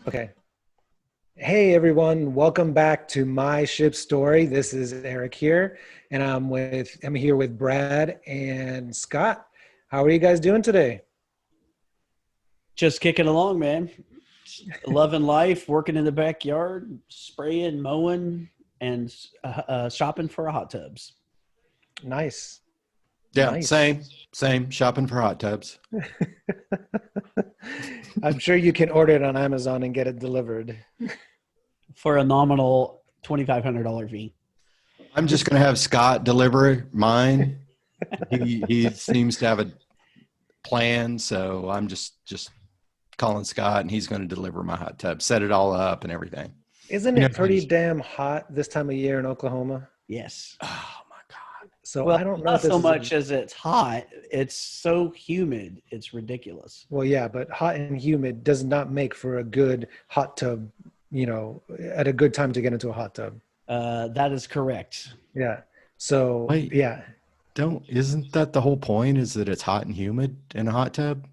Okay. Hey everyone, welcome back to My Ship Story. This is Eric here, and I'm here with Brad and Scott. How are you guys doing today? Just kicking along, man. Loving life, working in the backyard, spraying, mowing, and shopping for hot tubs. Nice. Yeah, Nice. same. Shopping for hot tubs. I'm sure you can order it on Amazon and get it delivered. For a nominal $2,500 fee. I'm just going to have Scott deliver mine. He seems to have a plan, so I'm just calling Scott, and he's going to deliver my hot tub, set it all up, and everything. Isn't You know, it pretty damn hot this time of year in Oklahoma? Yes. oh my God. So Well, I don't know if not this so is much as it's hot. It's so humid. It's ridiculous. well, yeah, but hot and humid does not make for a good hot tub, at a good time to get into a hot tub. That is correct. Yeah. So, Wait, yeah. isn't that the whole point? Is that it's hot and humid in a hot tub?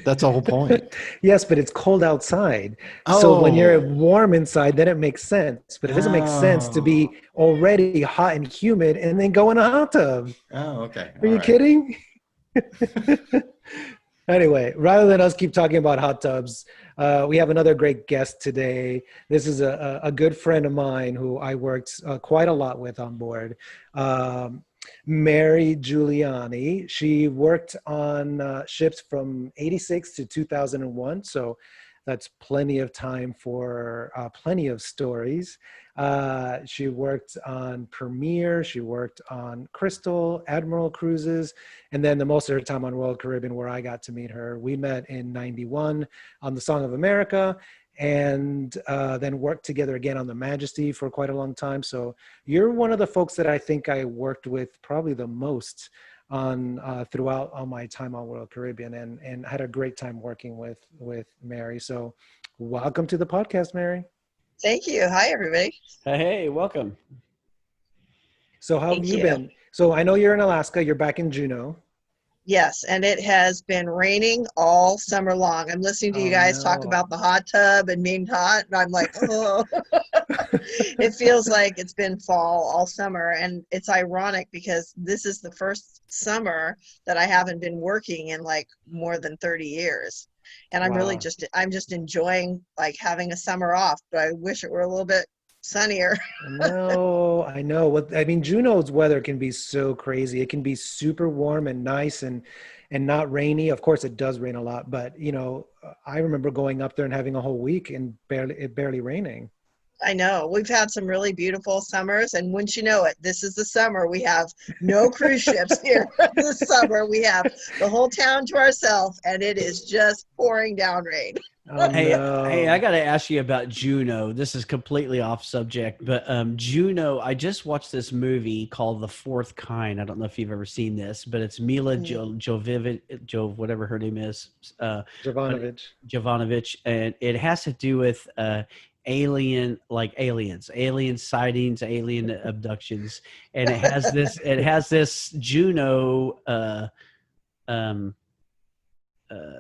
That's the whole point. Yes, but it's cold outside. So when you're Oh, warm inside, then it makes sense. But it doesn't make sense to be oh, already hot and humid and then go in a hot tub. oh. Okay, Are all you right. kidding? Anyway, rather than us keep talking about hot tubs, we have another great guest today. This is a good friend of mine who I worked quite a lot with on board. Um, Mary Giuliani. She worked on ships from 86 to 2001. So that's plenty of time for plenty of stories. She worked on Premier. She worked on Crystal, Admiral cruises, and then the most of her time on Royal Caribbean, where I got to meet her. We met in '91 on the Song of America, and then worked together again on the Majesty for quite a long time. So you're one of the folks that I think I worked with probably the most on throughout all my time on Royal Caribbean, and had a great time working with Mary. So welcome to the podcast, Mary. Thank you. Hi, everybody. Hey, welcome. So how have Thank you you. been? So I know you're in Alaska. You're back in Juneau. Yes, and it has been raining all summer long. I'm listening to you Oh guys talk no. about the hot tub and being hot, and I'm like, oh, it feels like it's been fall all summer. And it's ironic because this is the first summer that I haven't been working in like more than 30 years. And Wow. I'm just enjoying like having a summer off, but I wish it were a little bit sunnier. No, I know. What I mean, Juneau's weather can be so crazy. It can be super warm and nice and not rainy. Of course, it does rain a lot, but I remember going up there and having a whole week and barely raining. I know. We've had some really beautiful summers, and wouldn't you know it, this is the summer. We have no cruise ships here this summer. We have the whole town to ourselves, and it is just pouring down rain. Oh Hey, I no. got to ask you about Juno. This is completely off subject, but Juno, I just watched this movie called The Fourth Kind. I don't know if you've ever seen this, but it's Mila Mm. Whatever her name is, but Jovanovic. Jovanovic, and it has to do with alien sightings, alien abductions, and it has this Juno um,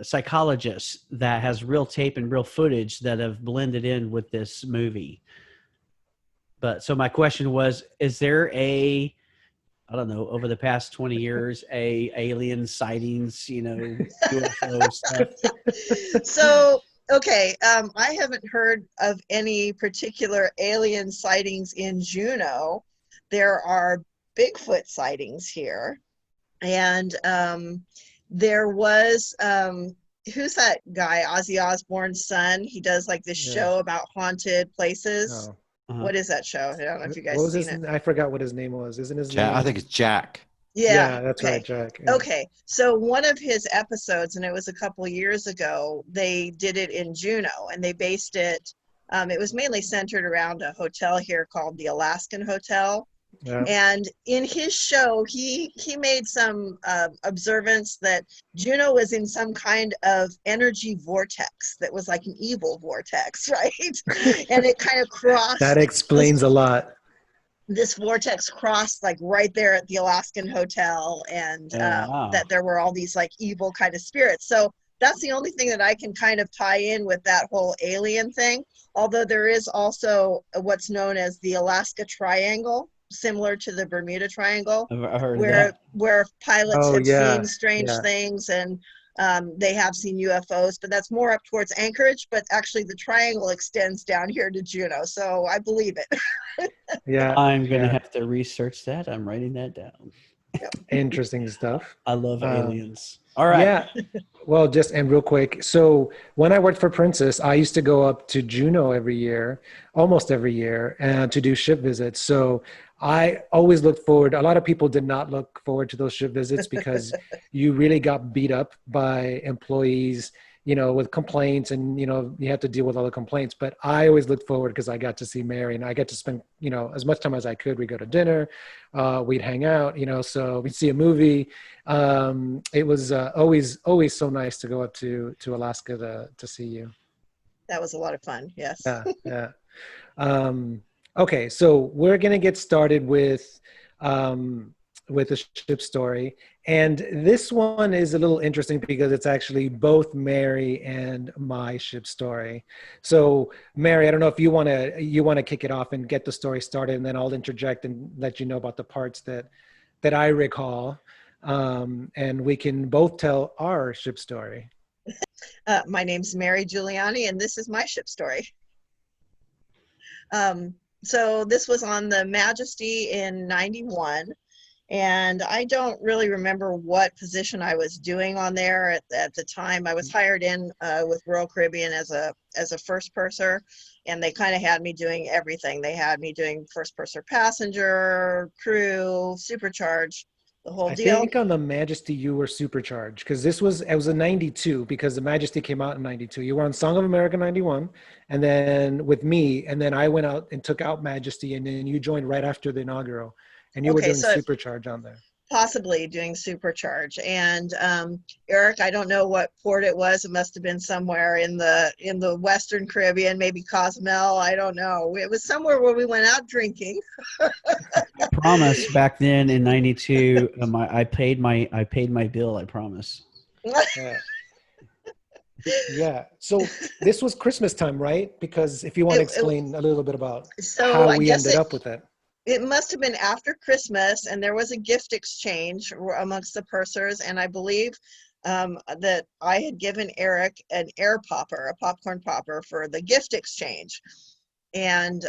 psychologist that has real tape and real footage that have blended in with this movie. But so my question was, is there I don't know, over the past 20 years, alien sightings, UFO stuff? So, okay, I haven't heard of any particular alien sightings in Juneau. There are Bigfoot sightings here, and there was who's that guy, Ozzy Osbourne's son? He does like this Yeah. show about haunted places. Oh. Uh-huh. What is that show? I don't know if you What guys was seen his it. I forgot what his name was. Isn't his Jack. I name? think it's Jack. Yeah, Yeah, that's right, okay. Jack. Yeah. Okay. So one of his episodes, and it was a couple years ago, they did it in Juneau, and they based it, it was mainly centered around a hotel here called the Alaskan Hotel. Yeah. And in his show, he made some observance that Juno was in some kind of energy vortex that was like an evil vortex, right? And it kind of That crossed explains a lot. this vortex crossed like right there at the Alaskan Hotel, and Oh, wow. that there were all these like evil kind of spirits. So that's the only thing that I can kind of tie in with that whole alien thing. Although there is also what's known as the Alaska Triangle, similar to the Bermuda Triangle, I've heard of that. where pilots Oh have yeah, seen strange yeah. things, and they have seen UFOs, but that's more up towards Anchorage. But actually, the triangle extends down here to Juneau, so I believe it. Yeah, I'm gonna yeah. have to research that. I'm writing that down. Interesting stuff. I love Um, aliens. All right. yeah. Well, just and real quick. So when I worked for Princess, I used to go up to Juneau every year, almost every year, and to do ship visits. So I always looked forward. A lot of people did not look forward to those ship visits because you really got beat up by employees, with complaints, and you have to deal with all the complaints. But I always looked forward because I got to see Mary, and I get to spend as much time as I could. We go to dinner, we'd hang out, so we'd see a movie. It was always so nice to go up to Alaska to see you. That was a lot of fun. Yes. Yeah, yeah. Okay, so we're gonna get started with the ship story, and this one is a little interesting because it's actually both Mary and my ship story. So, Mary, I don't know if you wanna kick it off and get the story started, and then I'll interject and let you know about the parts that I recall, and we can both tell our ship story. My name's Mary Giuliani, and this is my ship story. So this was on the Majesty in '91, and I don't really remember what position I was doing on there at the time. I was hired in with Royal Caribbean as a first purser, and they kind of had me doing everything. They had me doing first purser passenger, crew, supercharge, the whole I deal. think on the Majesty you were supercharged because it was a '92 because the Majesty came out in '92. You were on Song of America '91, and then with me, and then I went out and took out Majesty, and then you joined right after the inaugural, and you were Okay, doing so supercharge on there. possibly doing supercharge. And Eric, I don't know what port it was. It must have been somewhere in the Western Caribbean, maybe Cozumel. I don't know. It was somewhere where we went out drinking. I promise back then in '92, I paid my bill. I promise. Yeah. Yeah. So this was Christmas time, right? Because if you want to explain a little bit about So how I we guess ended up with it. it must have been after Christmas, and there was a gift exchange amongst the pursers, and I believe that I had given Eric an air popper, a popcorn popper, for the gift exchange. And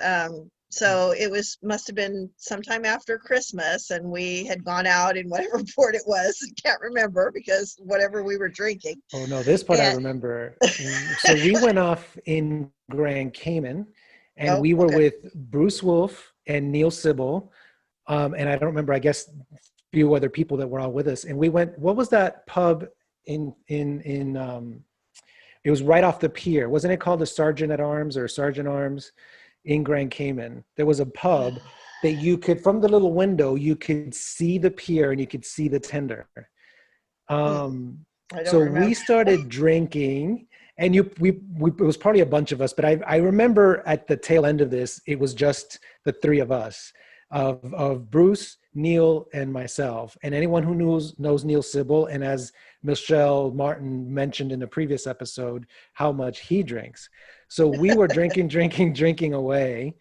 so it must have been sometime after Christmas, and we had gone out in whatever port it was. Can't remember because whatever we were drinking. Oh no, this part I And remember. So we went off in Grand Cayman, and oh, we were okay. with Bruce Wolfe and Neil Sybil, and I don't remember. I guess a few other people that were all with us. And we went. What was that pub in? It was right off the pier. Wasn't it called the Sergeant at Arms or Sergeant Arms in Grand Cayman? There was a pub that you could, from the little window, you could see the pier and you could see the tender. I don't So remember. we started drinking, and it was probably a bunch of us, but I remember at the tail end of this, it was just the three of us, of Bruce, Neil, and myself. And anyone who knows Neil Sybil, and as Michelle Martin mentioned in the previous episode, how much he drinks. So we were drinking away.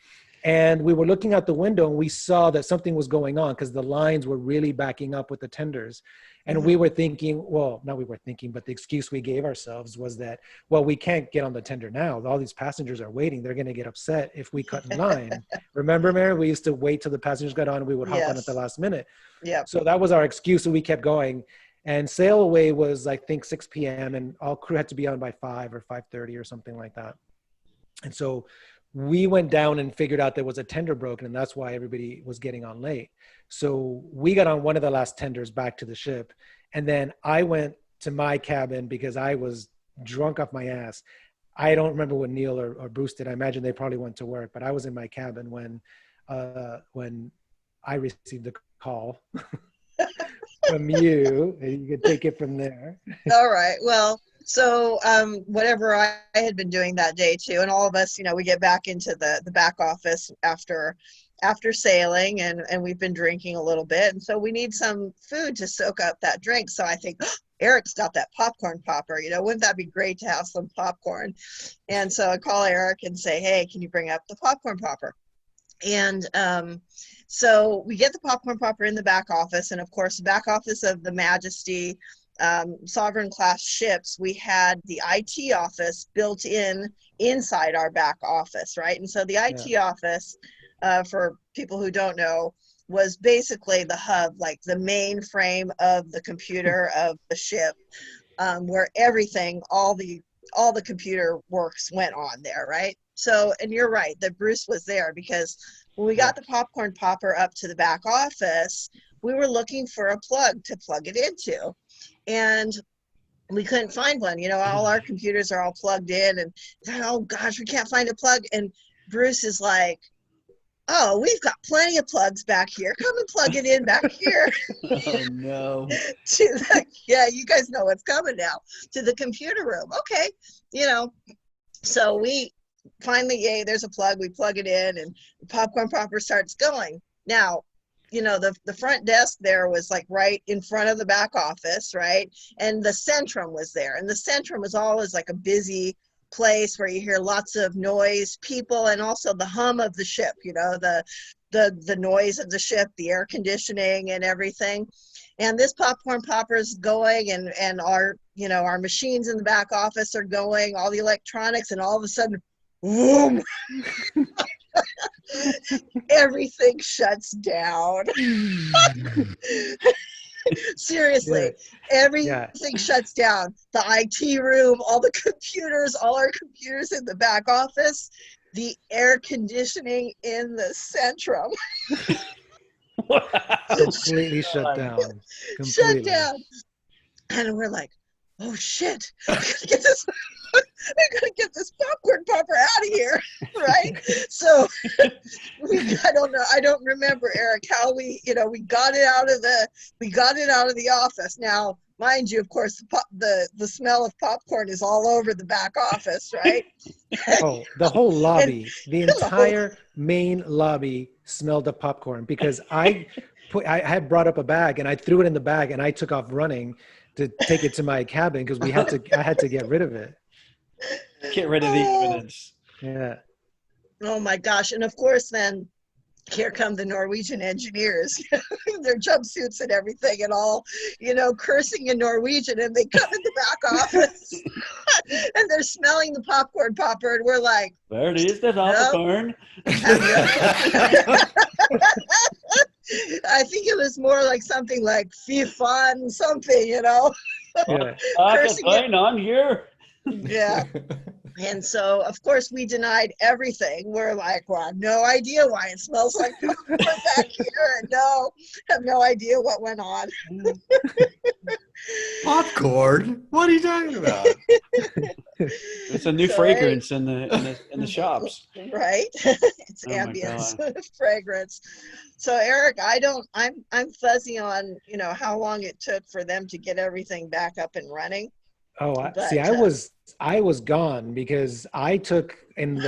And we were looking out the window, and we saw that something was going on because the lines were really backing up with the tenders. And we were thinking, well, not we were thinking, but the excuse we gave ourselves was that, well, we can't get on the tender now. All these passengers are waiting. They're going to get upset if we cut in line. Remember, Mary? We used to wait till the passengers got on, and we would hop on at the Yes. last minute. Yeah. So that was our excuse, and we kept going. And sail away was, I think, 6 p.m., and all crew had to be on by 5 or 5:30 or something like that. And so we went down and figured out there was a tender broken, and that's why everybody was getting on late. So we got on one of the last tenders back to the ship. And then I went to my cabin because I was drunk off my ass. I don't remember what Neil or Bruce did. I imagine they probably went to work, but I was in my cabin when I received the call from you. You could take it from there. All right. Well, so whatever I had been doing that day too, and all of us, we get back into the back office after sailing, and we've been drinking a little bit, and so we need some food to soak up that drink. So I think, Eric's got that popcorn popper. Wouldn't that be great to have some popcorn? And so I call Eric and say, hey, can you bring up the popcorn popper? And so we get the popcorn popper in the back office. And of course, the back office of the Majesty sovereign class ships, we had the IT office built inside our back office, right? And so the IT office, for people who don't know, was basically the hub, like the main frame of the computer of the ship, where everything, all the computer works went on there, right? So, and you're right that Bruce was there, because when we got the popcorn popper up to the back office, we were looking for a plug to plug it into, and we couldn't find one. All our computers are all plugged in, and oh gosh, we can't find a plug. And Bruce is like, oh, we've got plenty of plugs back here. Come and plug it in back here. Oh no. Yeah, you guys know what's coming now, to the computer room. Okay. So we finally, yay, there's a plug. We plug it in, and the popcorn popper starts going. Now, the front desk there was like right in front of the back office, right? And the Centrum was there. And the Centrum is always like a busy place where you hear lots of noise, people, and also the hum of the ship, the noise of the ship, the air conditioning and everything. And this popcorn popper is going, and our machines in the back office are going, all the electronics, and all of a sudden, boom, everything shuts down. Seriously, everything shuts down. The IT room, all the computers, all our computers in the back office, the air conditioning in the Centrum. Completely shut down. Shut down. And we're like, oh shit, I gotta get this popcorn popper out of here, right? So I don't remember, Eric, how we got it out of the office. Now, mind you, of course, the smell of popcorn is all over the back office, right? Oh, the whole lobby, the entire main lobby smelled of popcorn, because I had brought up a bag and I threw it in the bag and I took off running to take it to my cabin, because I had to get rid of it. Get rid of the evidence. Yeah. Oh my gosh. And of course, then here come the Norwegian engineers, their jumpsuits and everything, and all, cursing in Norwegian, and they come in the back office and they're smelling the popcorn popper, and we're like, where is the popcorn? I think it was more like something like fy fan something, Yeah. Going on here. Yeah. And so, of course, we denied everything. We're like, well, I have no idea why it smells like popcorn back here. And have no idea what went on. Popcorn? What are you talking about? It's a new fragrance in the shops. Right? It's ambience fragrance. So Eric, I'm fuzzy on, how long it took for them to get everything back up and running. Oh, I was gone, because I took, and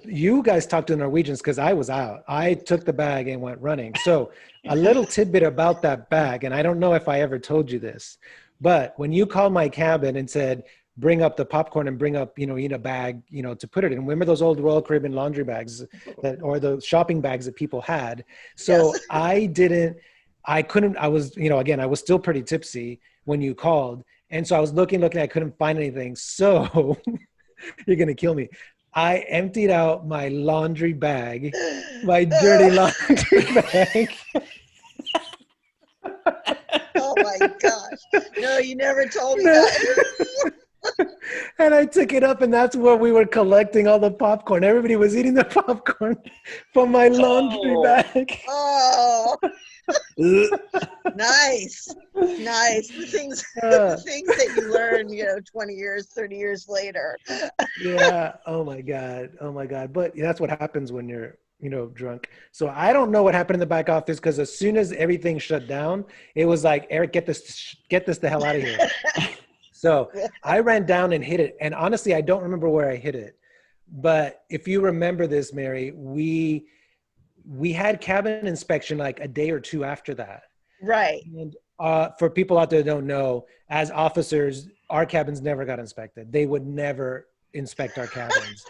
you guys talked to the Norwegians because I was out. I took the bag and went running. So a little tidbit about that bag, and I don't know if I ever told you this, but when you called my cabin and said, bring up the popcorn and bring up, in a bag, to put it in. Remember those old Royal Caribbean laundry bags or the shopping bags that people had? So yes. I was, again, I was still pretty tipsy when you called. And so I was looking, I couldn't find anything. So you're going to kill me. I emptied out my laundry bag, my dirty laundry bag. Oh my gosh. No, you never told me that. And I took it up, and that's where we were collecting all the popcorn. Everybody was eating the popcorn from my laundry bag. Oh. Nice. The things that you learn, 20 years, 30 years later. Yeah. Oh my God. But that's what happens when you're, drunk. So I don't know what happened in the back office, because as soon as everything shut down, it was like, Eric, get this the hell out of here. So I ran down and hit it. And honestly, I don't remember where I hit it. But if you remember this, Mary, we had cabin inspection like a day or two after that. Right. for people out there that don't know, as officers, our cabins never got inspected. They would never inspect our cabins.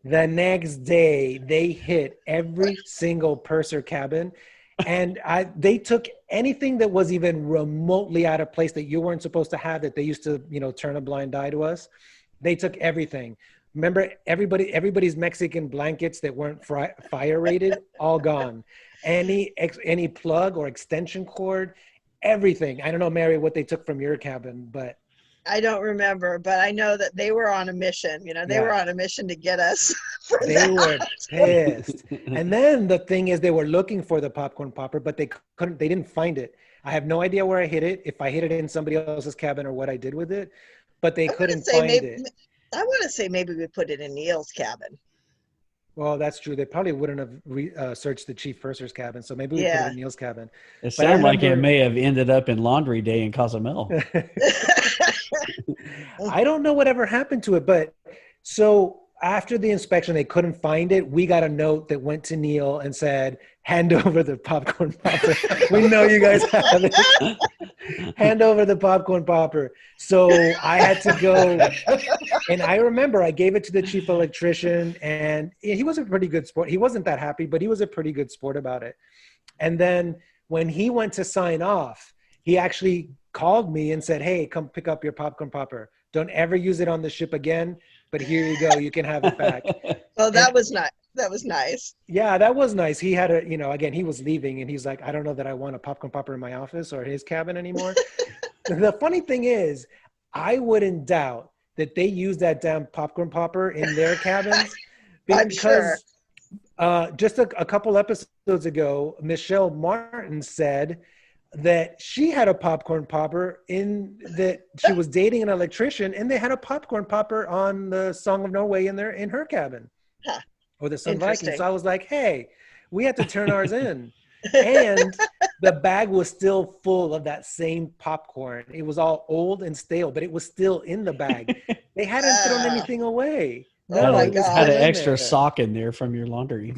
The next day, they hit every single purser cabin, and they took anything that was even remotely out of place that you weren't supposed to have, that they used to, turn a blind eye to us. They took everything. Remember, everybody's Mexican blankets that weren't fire rated, all gone. Any plug or extension cord, everything. I don't know, Mary, what they took from your cabin, but I don't remember, but I know that they were on a mission. They were on a mission to get us. They were pissed. And then the thing is, they were looking for the popcorn popper, but they didn't find it. I have no idea where I hid it, if I hid it in somebody else's cabin or what I did with it, but they couldn't find it. I want to say maybe we put it in Neil's cabin. Well, that's true. They probably wouldn't have searched the chief purser's cabin, so maybe we put it in Neil's cabin. It sounded like it may have ended up in laundry day in Cozumel. I don't know whatever happened to it, but so after the inspection, they couldn't find it. We got a note that went to Neil and said, hand over the popcorn popper. We know you guys have it. Hand over the popcorn popper. So I had to go. And I remember I gave it to the chief electrician, and he was a pretty good sport. He wasn't that happy, but he was a pretty good sport about it. And then when he went to sign off, he actually called me and said, hey, come pick up your popcorn popper. Don't ever use it on the ship again, but here you go. You can have it back. Well, that was not. That was nice. Yeah, that was nice. He had again, he was leaving, and he's like, I don't know that I want a popcorn popper in my office or his cabin anymore. The funny thing is, I wouldn't doubt that they use that damn popcorn popper in their cabins. I'm sure. Just a couple episodes ago, Michelle Martin said that she had a popcorn popper in that she was dating an electrician, and they had a popcorn popper on the Song of Norway in her cabin. Huh. Or the Sun Vikings. So I was like, hey, we had to turn ours in. And the bag was still full of that same popcorn. It was all old and stale, but it was still in the bag. They hadn't thrown anything away. No, my God. Had an extra sock in there from your laundry.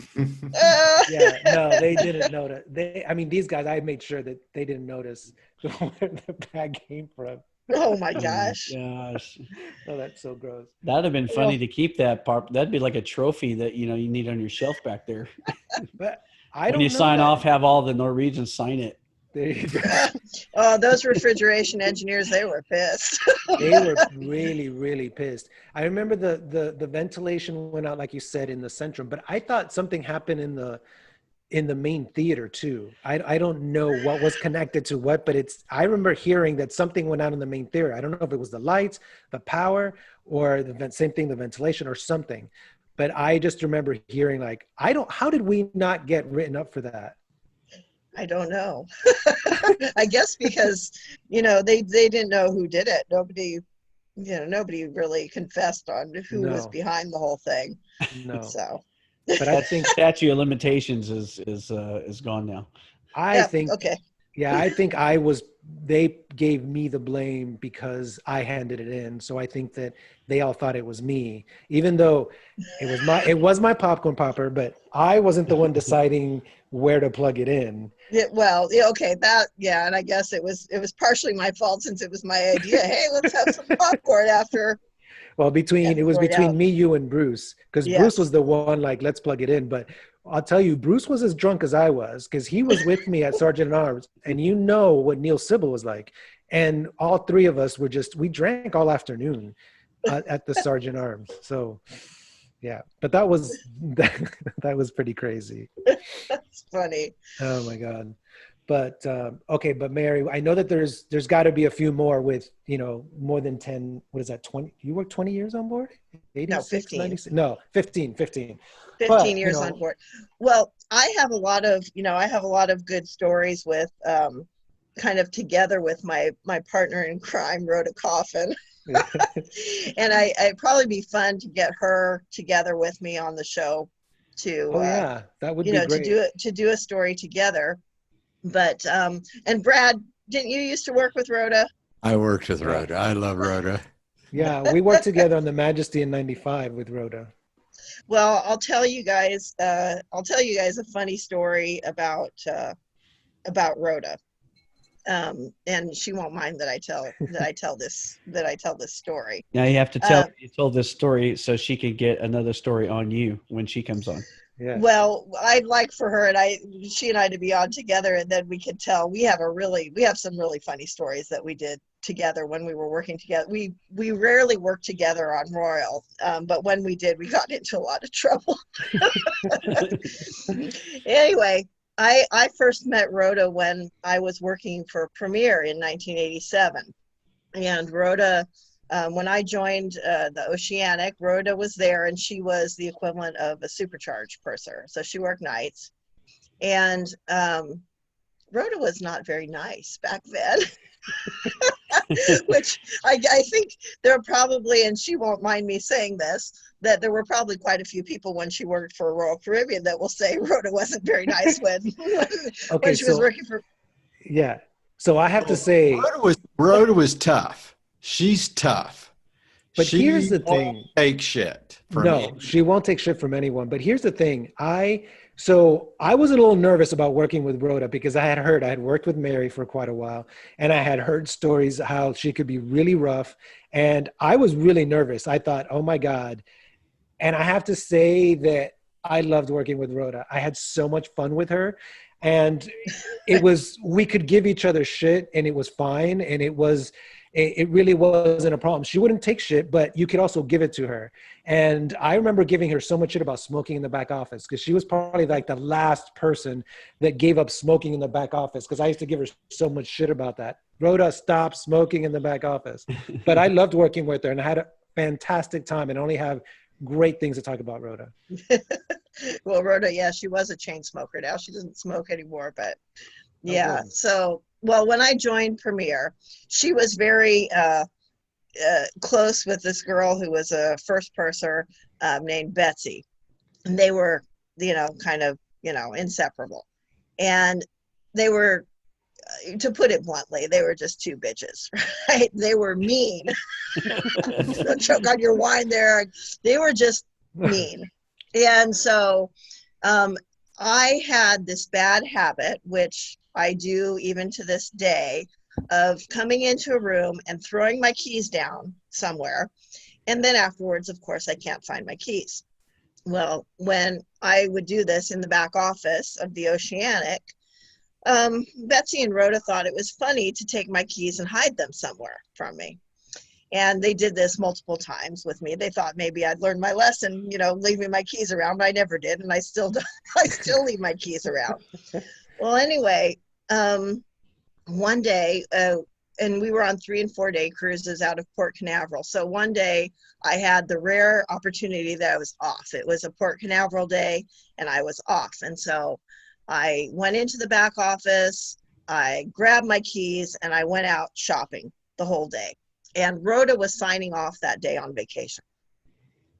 Yeah, no, they didn't notice. These guys, I made sure that they didn't notice where the bag came from. Oh my gosh. Gosh. Oh, that's so gross. That'd have been funny to keep that part. That'd be like a trophy that you need on your shelf back there. But when you sign off, have all the Norwegians sign it. There you go. Oh, those refrigeration engineers, they were pissed. They were really, really pissed. I remember the ventilation went out, like you said, in the Centrum, but I thought something happened in the main theater too. I don't know what was connected to what, but I remember hearing that something went out in the main theater. I don't know if it was the lights, the power, or same thing, the ventilation or something. But I just remember hearing how did we not get written up for that? I don't know. I guess because, they didn't know who did it. Nobody really confessed on who was behind the whole thing. No. So. But I think statute of limitations is gone now. I think okay. Yeah, I think they gave me the blame because I handed it in. So I think that they all thought it was me, even though it was my popcorn popper, but I wasn't the one deciding where to plug it in. Okay. And I guess it was partially my fault since it was my idea. Hey, let's have some popcorn after. Well, it was between me, you, and Bruce, because Bruce was the one let's plug it in. But I'll tell you, Bruce was as drunk as I was because he was with me at Sergeant at Arms, and you know what Neil Sybil was like. And all three of us we drank all afternoon at the Sergeant at Arms. So, yeah, but that was pretty crazy. That's funny. Oh my God. But okay, but Mary, I know that there's got to be a few more with more than 10. What is that? 20? You worked 20 years on board? 86, no, 15. 96? No, 15. 15 but, years on board. Well, I have a lot of good stories with kind of together with my partner in crime, Rhoda Coffin. And it'd probably be fun to get her together with me on the show to that would be great. to do a story together. But and Brad, didn't you used to work with Rhoda? I worked with Rhoda. I love Rhoda. Yeah, we worked together on the Majesty in '95 with Rhoda. Well, I'll tell you guys a funny story about Rhoda. And she won't mind that I tell this story. Now you have to tell Um, her you told this story so she could get another story on you when she comes on. Yeah. Well, I'd like for her she and I to be on together, and then we could tell we have some really funny stories that we did together when we were working together. We rarely worked together on Royal, but when we did, we got into a lot of trouble. Anyway, I first met Rhoda when I was working for Premier in 1987, and Rhoda. When I joined the Oceanic, Rhoda was there, and she was the equivalent of a supercharged purser. So she worked nights. And Rhoda was not very nice back then, which I think there are probably, and she won't mind me saying this, that there were probably quite a few people when she worked for Royal Caribbean that will say Rhoda wasn't very nice when she was working for. Yeah. So I have to say, Rhoda was tough. She's tough. But here's the won't thing. take shit from No, anyone. she won't take shit from anyone. But here's the thing. So I was a little nervous about working with Rhoda because I had worked with Mary for quite a while, and I had heard stories how she could be really rough. And I was really nervous. I thought, oh my God. And I have to say that I loved working with Rhoda. I had so much fun with her. And we could give each other shit and it was fine. And it really wasn't a problem. She wouldn't take shit, but you could also give it to her. And I remember giving her so much shit about smoking in the back office because she was probably like the last person that gave up smoking in the back office because I used to give her so much shit about that. Rhoda, stop smoking in the back office. But I loved working with her and I had a fantastic time and only have great things to talk about Rhoda. Well, Rhoda, yeah, she was a chain smoker. Now she doesn't smoke anymore, but yeah. Okay. So, well, when I joined Premier, she was very close with this girl who was a first purser named Betsy. And they were, kind of, inseparable. And they were, to put it bluntly, they were just two bitches, right? They were mean. Don't choke on your wine there. They were just mean. And so I had this bad habit, which I do even to this day, of coming into a room and throwing my keys down somewhere. And then afterwards, of course, I can't find my keys. Well, when I would do this in the back office of the Oceanic, Betsy and Rhoda thought it was funny to take my keys and hide them somewhere from me. And they did this multiple times with me. They thought maybe I'd learned my lesson, leaving my keys around, but I never did. And I still leave my keys around. Well, anyway, one day, and we were on 3 and 4 day cruises out of Port Canaveral. So one day I had the rare opportunity that I was off. It was a Port Canaveral day and I was off. And so I went into the back office, I grabbed my keys, and I went out shopping the whole day. And Rhoda was signing off that day on vacation.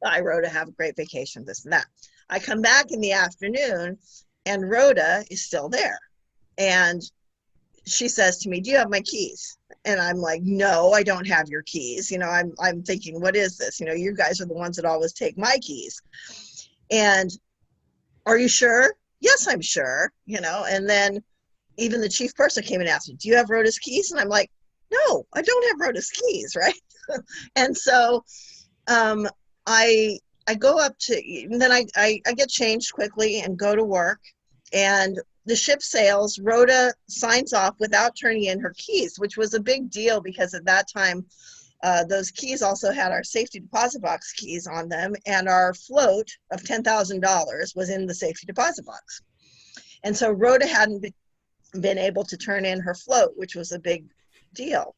Bye, Rhoda, have a great vacation, this and that. I come back in the afternoon, and Rhoda is still there. And she says to me, do you have my keys? And I'm like, no, I don't have your keys. I'm thinking, what is this? You guys are the ones that always take my keys. And are you sure? Yes, I'm sure, and then even the chief purser came and asked me, do you have Rhoda's keys? And I'm like, no, I don't have Rhoda's keys, right? And so I go up to, and then I get changed quickly and go to work, and the ship sails. Rhoda signs off without turning in her keys, which was a big deal because at that time, those keys also had our safety deposit box keys on them, and our float of $10,000 was in the safety deposit box. And so Rhoda hadn't been able to turn in her float, which was a big deal.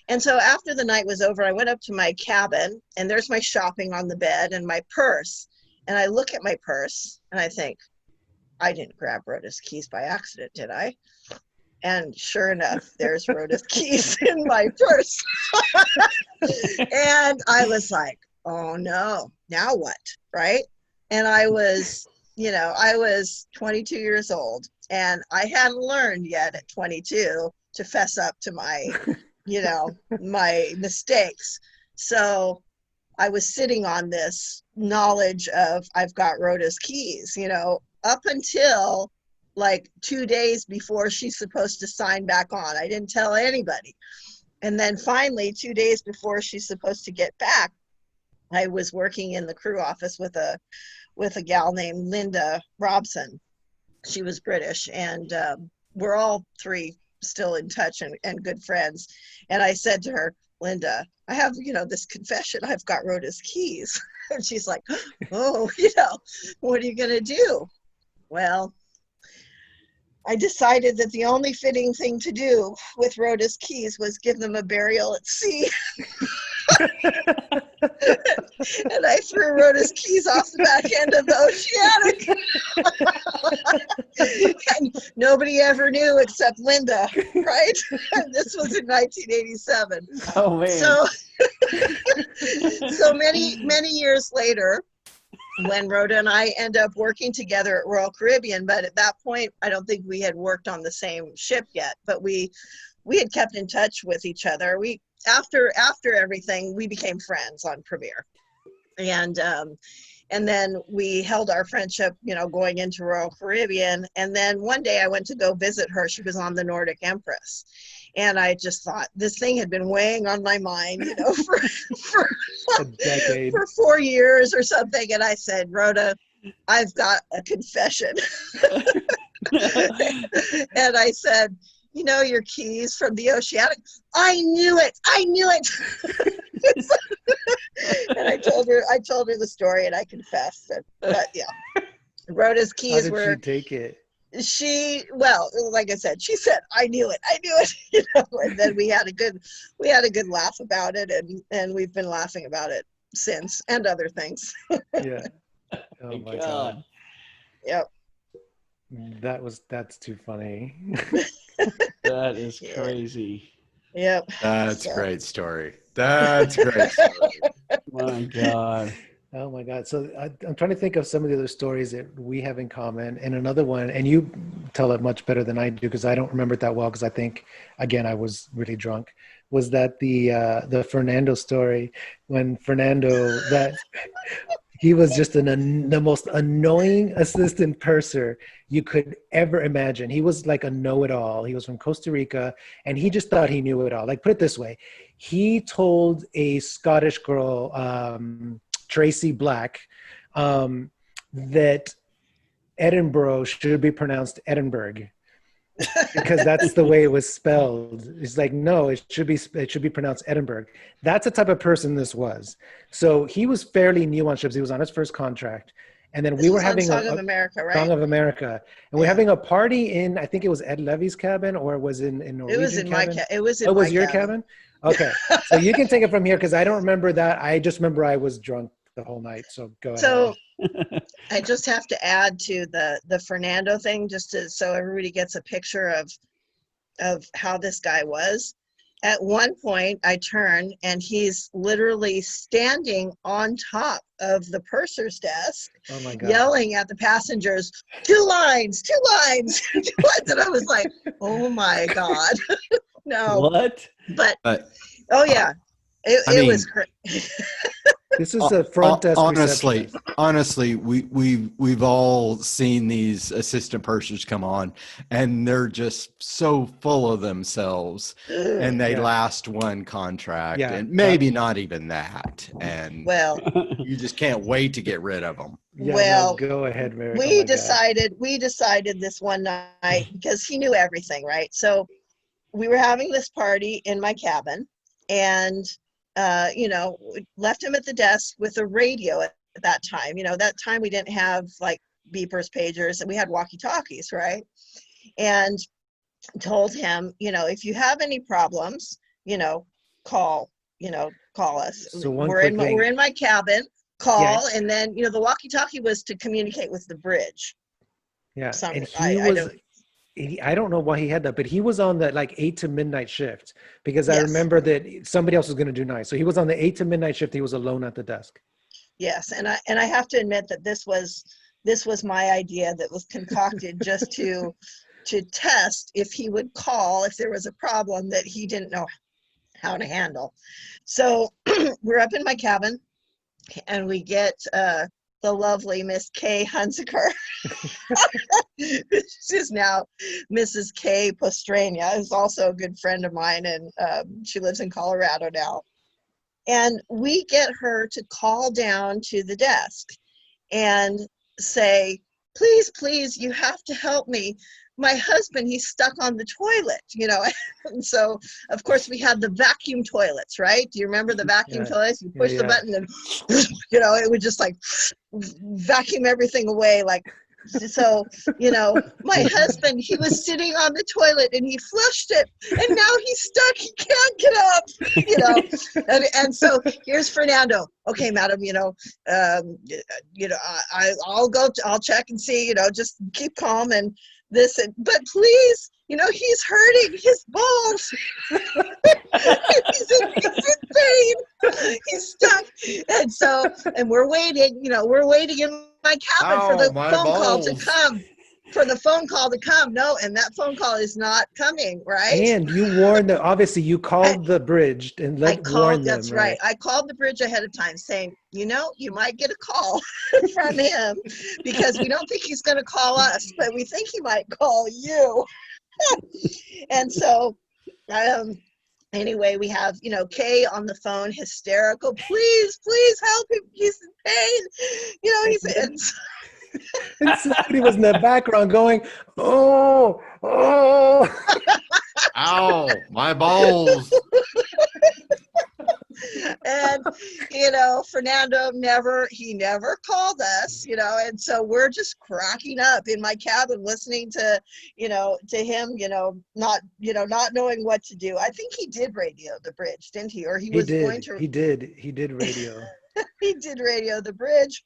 And so after the night was over, I went up to my cabin, and there's my shopping on the bed and my purse. And I look at my purse and I think, I didn't grab Rhoda's keys by accident, did I? And sure enough, there's Rhoda's keys in my purse. And I was like, oh no, now what, right? And I was 22 years old, and I hadn't learned yet at 22 to fess up to my, my mistakes. So I was sitting on this knowledge of I've got Rhoda's keys, up until like 2 days before she's supposed to sign back on. I didn't tell anybody. And then finally, 2 days before she's supposed to get back, I was working in the crew office with a gal named Linda Robson. She was British, and we're all three still in touch and good friends. And I said to her, Linda, I have, this confession. I've got Rhoda's keys. And she's like, oh, what are you going to do? Well, I decided that the only fitting thing to do with Rhoda's keys was give them a burial at sea. And I threw Rhoda's keys off the back end of the Oceanic. And nobody ever knew except Linda, right? This was in 1987. Oh, man. So many years later, when Rhoda and I end up working together at Royal Caribbean, but at that point, I don't think we had worked on the same ship yet, but we had kept in touch with each other. After everything, we became friends on Premier. And then we held our friendship, going into Royal Caribbean. And then one day I went to go visit her. She was on the Nordic Empress. And I just thought this thing had been weighing on my mind, for a decade. For 4 years or something. And I said, Rhoda, I've got a confession. And I said, your keys from the Oceanic. I knew it. And I told her the story, and I confessed it. But yeah, Rhoda's keys How did were. she take it? Well, like I said, she said, I knew it. And then we had a good laugh about it, and we've been laughing about it since, and other things. Yeah. Oh my God. Yep. That's too funny. That is crazy. Yep. That's a great story. That's a great story. My God. Oh my God. So I'm trying to think of some of the other stories that we have in common. And another one, and you tell it much better than I do because I don't remember it that well because I think, again, I was really drunk, was that the Fernando story when Fernando, that he was just the most annoying assistant purser you could ever imagine. He was like a know-it-all. He was from Costa Rica, and he just thought he knew it all. Like, put it this way. He told a Scottish girl, Tracy Black, that Edinburgh should be pronounced Edinburgh because that's the way it was spelled. It's like, no, it should be pronounced Edinburgh. That's the type of person this was. So he was fairly new on ships. He was on his first contract. And then we were having Song of America, right? Song of America. And we're having a party in, I think it was Ed Levy's cabin, or it was in Norwegian It was in cabin? it was in it was my your cabin. Okay. So you can take it from here because I don't remember that. I just remember I was drunk the whole night. So go ahead. So I just have to add to the Fernando thing, so everybody gets a picture of how this guy was. At one point, I turn and he's literally standing on top of the purser's desk, Oh my God. yelling at the passengers, two lines, 2 lines. And I was like, oh my God. No. What? But, Oh yeah, it was great. This is a front desk receptionist. Honestly, we've all seen these assistant pursers come on, and they're just so full of themselves, and they last one contract, and maybe not even that, and you just can't wait to get rid of them. Yeah, go ahead, Mary. We decided this one night because he knew everything, right? So we were having this party in my cabin, and left him at the desk with a radio at that time. That time we didn't have like beepers, pagers, and we had walkie-talkies, right? And told him, if you have any problems, call us. So we're in my cabin, call, and then, the walkie-talkie was to communicate with the bridge. Yeah, and I don't know why he had that, but he was on that like 8 to midnight shift because I remember that somebody else was going to do night. So he was on the 8 to midnight shift. He was alone at the desk. Yes, and I have to admit that this was my idea that was concocted just to test if he would call if there was a problem that he didn't know how to handle. So we're up in my cabin, and we get the lovely Miss Kay Hunziker. She's now Mrs. Kay Postrania, who's also a good friend of mine, and she lives in Colorado now. And we get her to call down to the desk and say, please, please, you have to help me. My husband, he's stuck on the toilet, you know. And so, of course, we had the vacuum toilets, right? Do you remember the vacuum toilets? You push the button and, you know, it would just like vacuum everything away. Like, so, you know, my husband, he was sitting on the toilet and he flushed it, and now he's stuck. He can't get up, you know. And so here's Fernando. Okay, madam, you know, I'll check and see, you know, just keep calm and this, but please, you know, he's hurting his balls. he's in pain. He's stuck. And so, and we're waiting, you know, we're waiting in my cabin for the phone call to come. For the phone call to come. No, and that phone call is not coming, right? And you warned them. Obviously, you called the bridge and warned them. That's right. I called the bridge ahead of time saying, you know, you might get a call from him because we don't think he's going to call us, but we think he might call you. And so, anyway, we have, you know, Kay on the phone, hysterical. Please, please help him. He's in pain. You know, and somebody was in the background going, oh, ow, my balls. And, you know, Fernando never called us, you know, and so we're just cracking up in my cabin listening to, you know, to him, not knowing what to do. I think he did radio the bridge, didn't he? Or he did radio. He did radio the bridge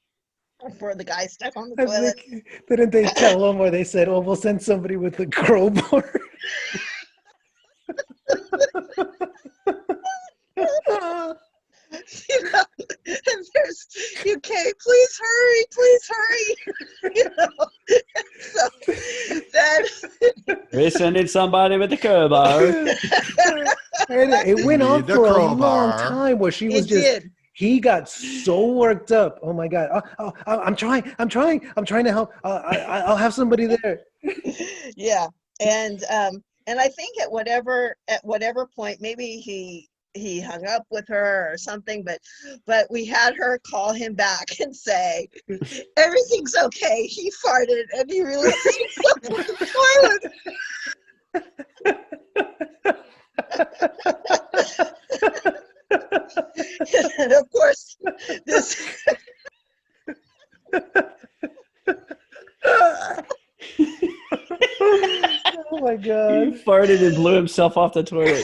for the guy stuck on the toilet. Didn't they tell him, or they said, oh, we'll send somebody with a crowbar? You know, and there's UK, please hurry, you know. So then we're sending somebody with the crowbar. And it went on for a long time where she was he got so worked up. Oh my God. I'm trying to help. I'll have somebody there. Yeah. And I think at whatever point, maybe he hung up with her or something, but we had her call him back and say, everything's okay. He farted and he released himself from the toilet. And of course, this oh my God. He farted and blew himself off the toilet.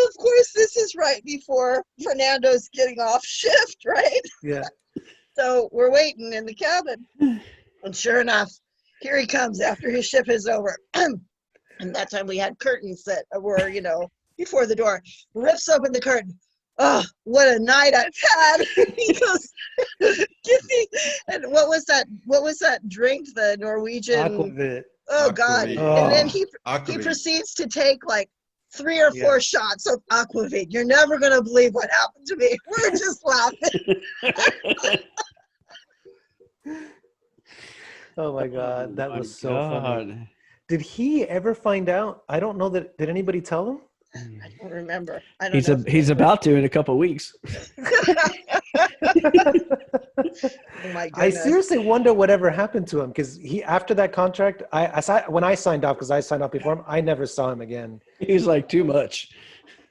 Of course, this is right before Fernando's getting off shift, right? Yeah. So we're waiting in the cabin. And sure enough, here he comes after his shift is over. And that time we had curtains that were, you know, before the door. Rips open the curtain. Oh, what a night I've had. He goes, give me, and what was that drink, the Norwegian? Aquavit. Oh, God. Aquavit. And then he Aquavit. proceeds to take like 3 or 4 shots of Aquavit. You're never going to believe what happened to me. We're just laughing. Oh my God. That was so funny. Did he ever find out? I don't know that. Did anybody tell him? I don't remember. He's about to in a couple of weeks. Oh my goodness. I seriously wonder whatever happened to him, because after that contract, when I signed off, because I signed off before him, I never saw him again. He's like, too much.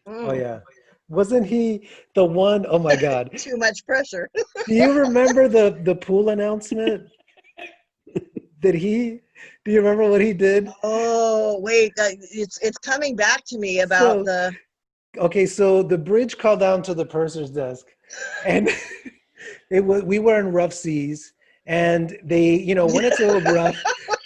Oh yeah, wasn't he the one? Oh my God, too much pressure. Do you remember the pool announcement? Do you remember what he did? Oh wait, it's coming back to me about Okay, so the bridge called down to the purser's desk, and we were in rough seas, and they, you know, when it's a little rough,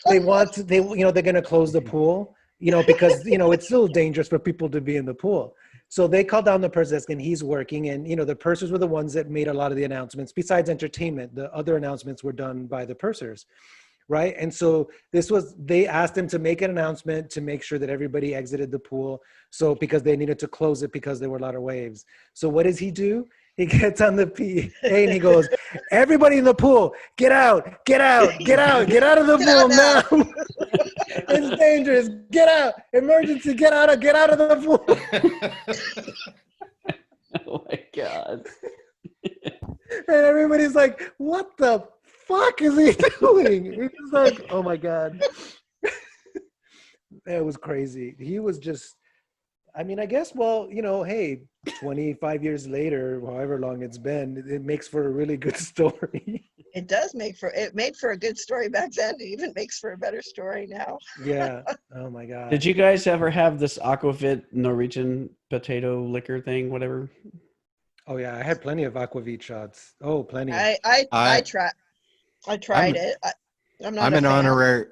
they're going to close the pool, you know, because, you know, it's still dangerous for people to be in the pool. So they called down the purser's desk, and he's working, and, you know, the pursers were the ones that made a lot of the announcements. Besides entertainment, the other announcements were done by the pursers. Right. And so they asked him to make an announcement to make sure that everybody exited the pool. So because they needed to close it because there were a lot of waves. So what does he do? He gets on the PA and he goes, "Everybody in the pool, get out, get out, get out, get out of the Get pool out now." now. It's dangerous. Get out. Emergency, get out of the pool." Oh my God. And everybody's like, "What the fuck is he doing?" It's just like, oh my God. It was crazy. He was just, I mean, I guess, well, hey, 25 years later, however long it's been, it makes for a really good story. It made for a good story back then. It even makes for a better story now. Yeah. Oh my God. Did you guys ever have this Aquavit Norwegian potato liquor thing, whatever? Oh yeah, I had plenty of Aquavit shots. Oh, plenty. I tried it. I'm not a fan.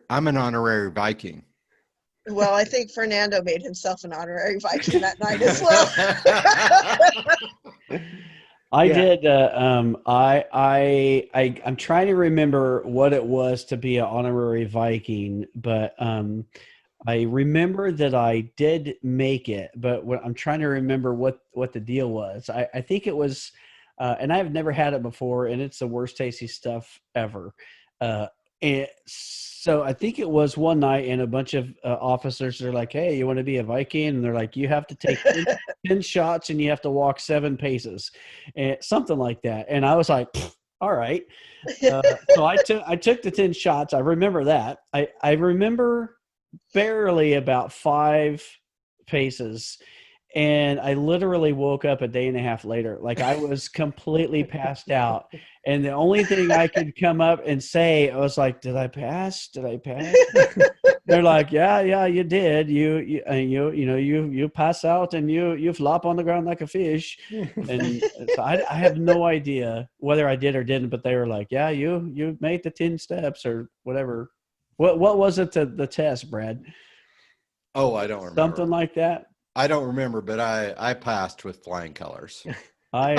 I'm an honorary Viking. Well, I think Fernando made himself an honorary Viking that night as well. I Yeah. did. I'm trying to remember what it was to be an honorary Viking, but I remember that I did make it. But I'm trying to remember what the deal was. I think it was, and I've never had it before, and it's the worst tasty stuff ever. And so I think it was one night, and a bunch of officers are like, "Hey, you want to be a Viking?" And they're like, "You have to take 10 shots and you have to walk 7 paces," and something like that. And I was like, "All right." So I took the 10 shots. I remember that. I remember barely about 5 paces. And I literally woke up a day and a half later. Like I was completely passed out. And the only thing I could come up and say, I was like, "Did I pass? Did I pass?" They're like, yeah, you did. You pass out and you flop on the ground like a fish. And so I have no idea whether I did or didn't, but they were like, "Yeah, you made the 10 steps or whatever." What was it the test, Brad? Oh, I don't remember. Something like that. I don't remember, but I passed with flying colors. I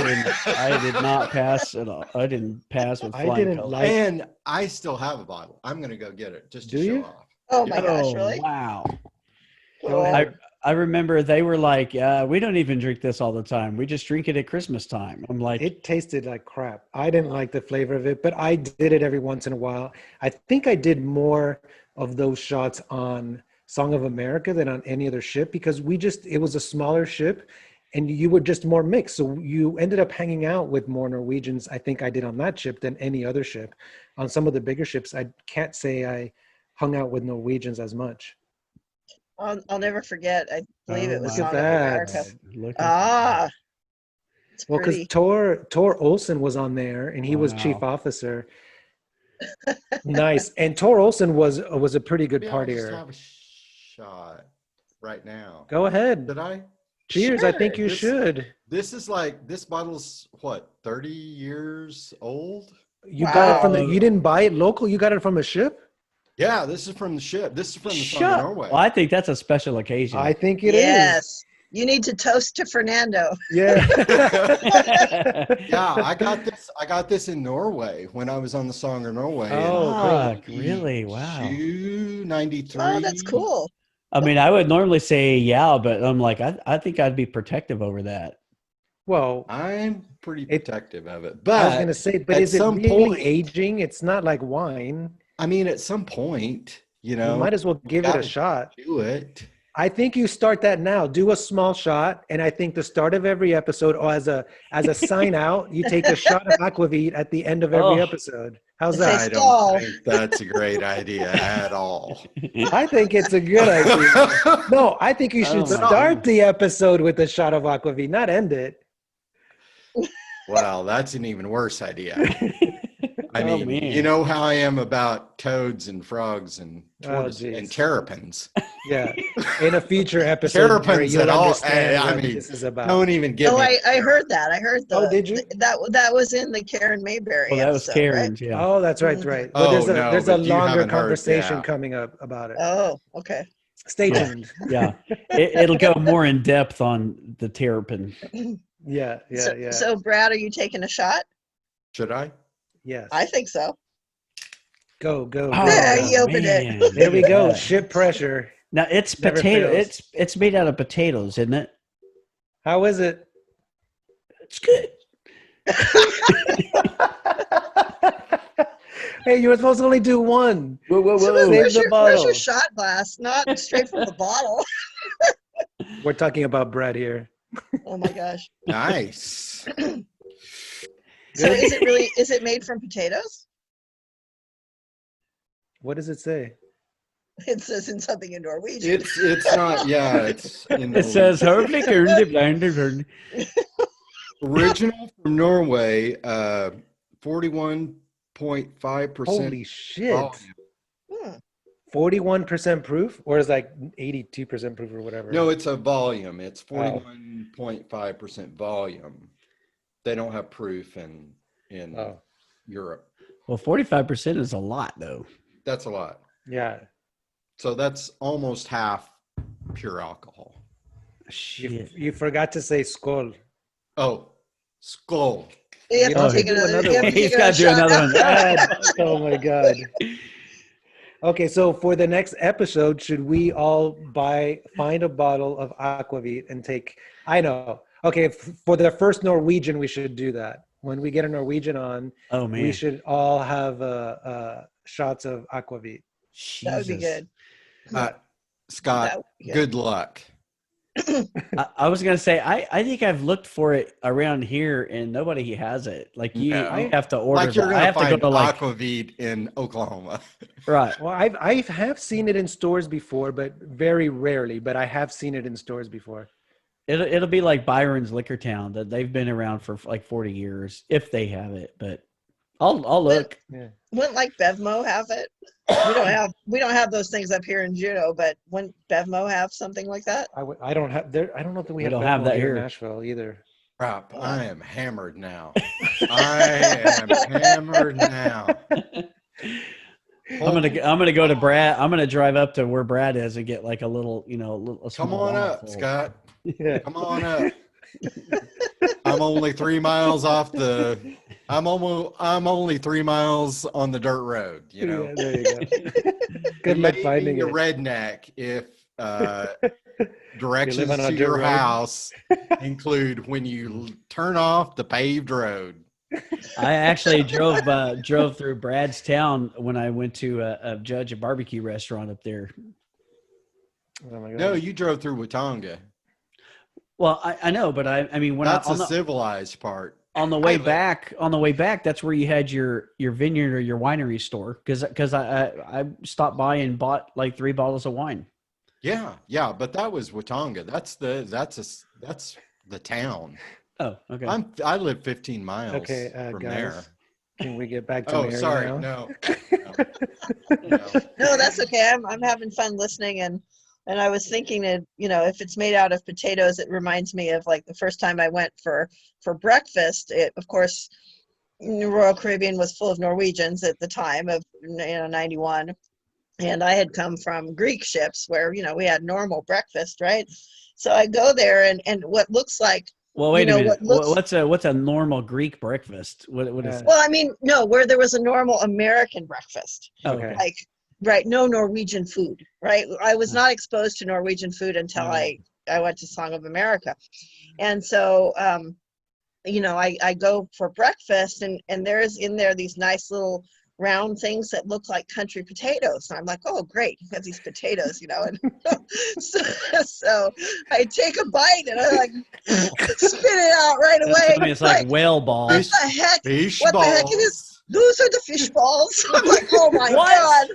did not pass at all. I didn't pass with I flying didn't colors. like- And I still have a bottle. I'm going to go get it just to Do show you? off. Oh my gosh, really? Wow. Go ahead. I remember they were like, "We don't even drink this all the time. We just drink it at Christmas time." I'm like, It tasted like crap. I didn't like the flavor of it, but I did it every once in a while. I think I did more of those shots on Song of America than on any other ship because it was a smaller ship and you were just more mixed. So you ended up hanging out with more Norwegians. I think I did on that ship than any other ship. On some of the bigger ships, I can't say I hung out with Norwegians as much. I'll never forget. I believe Oh it was my Song of God. America. look at Ah, it's Well, because pretty. Tor Olsen was on there and he was chief Wow. officer. Nice. And Tor Olsen was a pretty good Maybe I'll just partier. have a shot right now. Go ahead. Did I? Cheers. I think Sure. you should. This bottle's what, 30 years old? You got it from Wow. you didn't buy it local? You got it from a ship? Yeah, this is from the ship. This is from the Song of Shut. Norway. Well, I think that's a special occasion. I think it is. Yes. You need to toast to Fernando. Yeah. Yeah, I got this in Norway when I was on the Song of Norway. Oh, Fuck, really? Wow. 93. Oh, that's cool. I mean, I would normally say yeah, but I'm like, I think I'd be protective over that. Well, I'm pretty It- protective of it. I But was gonna say, but at is it some really point- aging? It's not like wine. I mean, at some point, you You know, might as well give it a gotta shot. do it. I think you start that now. Do a small shot, and I think the start of every episode, or as a sign out, you take a shot of Aquavit at the end of every Oh. episode. How's Say that? I stall. don't think that's a great idea at all. I think it's a good idea. No, I think you should Oh my start the episode with a shot of Aquavit, not end it. Well, that's an even worse idea. I Oh, mean, man. you know how I am about toads and frogs and tortoises geez. and terrapins. Yeah, in a future episode, Gary, Terrapins you'll at all. understand I what mean, this is about. Don't even get Oh, me. I heard that. I heard Oh, did you? that was in the Karen Mayberry Well, that was episode, right? Karen's, yeah. Oh, that's right, right. Oh, But no, there's a but you longer haven't heard, conversation yeah. coming up about it. Oh, okay. Stay Yeah. tuned. Yeah. It'll go more in depth on the terrapin. Yeah, yeah. So, Brad, are you taking a shot? Should I? Yes. I think so. Go. Yeah, he opened it. man. There we Look at go. that. Ship pressure. Now it's Never potato. fails. It's made out of potatoes, isn't it? How is it? It's good. Hey, you were supposed to only do one. Whoa! Save Where's the your bottle. shot glass? Not straight from the bottle. We're talking about bread here. Oh my gosh. Nice. So is it made from potatoes? What does it say? It says in something in Norwegian. It's not. Yeah, it's in It says Norwegian. hopefully currently blinded. Original from Norway. 41.5%. Holy shit. volume. 41% proof, or is like 82% proof or whatever? No, it's a volume. It's 41.5% volume. They don't have proof in Europe. Well, 45% is a lot, though. That's a lot. Yeah. So that's almost half pure alcohol. Shit. You forgot to say skål. Oh, skull. You have Oh, to take do another. another You have one. to He's take got to do another one. Oh my god. Okay, so for the next episode, should we all find a bottle of Aquavit and take? I know. Okay, for the first Norwegian, we should do that. When we get a Norwegian on, Oh man, we should all have shots of Aquavit. That would be Jesus. good. Scott, That would be good. good luck. I was gonna say I think I've looked for it around here and nobody has it. Like you No. have to order. Like you're that. I gonna have to go find to like Aquavit in Oklahoma. right. Well, I have seen it in stores before, but very rarely. But I have seen it in stores before. It'll be like Byron's Liquor Town that they've been around for like 40 years if they have it. But I'll look. Yeah. Wouldn't like Bevmo have it? We don't have those things up here in Juneau, but wouldn't Bevmo have something like that? I don't have there. I don't know if we don't have Bevmo that here here. in Nashville either. Crap, I am hammered now. I am hammered now. I'm gonna go to Brad. I'm gonna drive up to where Brad is and get like a little, a Come small on bottle up, full. Scott. Yeah. Come on up. I'm only 3 miles off the. I'm only 3 miles on the dirt road. You know. Yeah, there you go. Good luck Maybe finding a it. redneck if directions on a to dirt your road. house include when you turn off the paved road. I actually drove through Brad's town when I went to judge a barbecue restaurant up there. Oh my God. No, you drove through Watauga. Well, I know, but I mean when That's I the civilized part. on the way back, that's where you had your vineyard or your winery store because I stopped by and bought like 3 bottles of wine. Yeah, but that was Watauga. That's the town. Oh, okay. I live 15 miles from guys, there. can we get back to Oh, Mary sorry. now? No. No, that's okay. I'm having fun listening, and I was thinking that if it's made out of potatoes, it reminds me of like the first time I went for breakfast. Of course, Royal Caribbean was full of Norwegians at the time of 91. And I had come from Greek ships where, we had normal breakfast, right? So I go there and what looks like, Well, wait a minute. what's What's a normal Greek breakfast? What is that? well, I mean, no, where there was a normal American breakfast, Oh, Okay. like, right, no Norwegian food, right? I was not exposed to Norwegian food until I went to Song of America. And so, I go for breakfast and there's in there these nice little round things that look like country potatoes. And I'm like, oh, great, you have these potatoes, and so I take a bite and I like spit it out right away. I mean, it's like whale balls. What the heck? Fish What balls. the heck is those are the fish balls. I'm like, oh my What?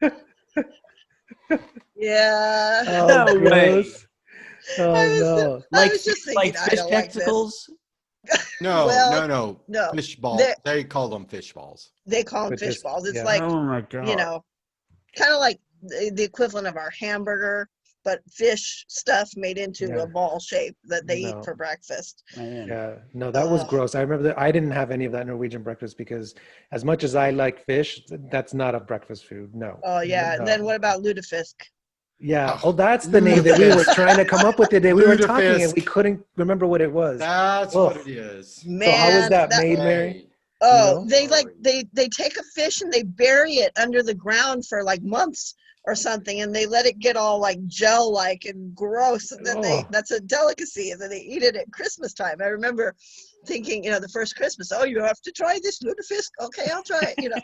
God. Yeah. Oh, No way. gross. Oh no. I was just thinking, Like I fish don't like this. testicles. No, Well, no. Fish balls. They call them fish balls. They call them But fish just- balls. It's yeah. like, Oh my god. kind of like the equivalent of our hamburger, but fish stuff made into Yeah. a ball shape that they No. eat for breakfast. Man. Yeah, no, that was Ugh. gross. I remember that I didn't have any of that Norwegian breakfast because as much as I like fish, that's not a breakfast food. No. Oh yeah. No. And then what about lutefisk? Yeah. Oh, that's the name that we were trying to come up with today. We were talking and we couldn't remember what it was. That's Oh. what it is. Man, So how was that made, Mary? Hey, Oh, know? they like they take a fish and they bury it under the ground for like months or something, and they let it get all like gel-like and gross, and then Oh. that's a delicacy, and then they eat it at Christmas time. I remember thinking, the first Christmas, oh, you have to try this lutefisk. Okay, I'll try it.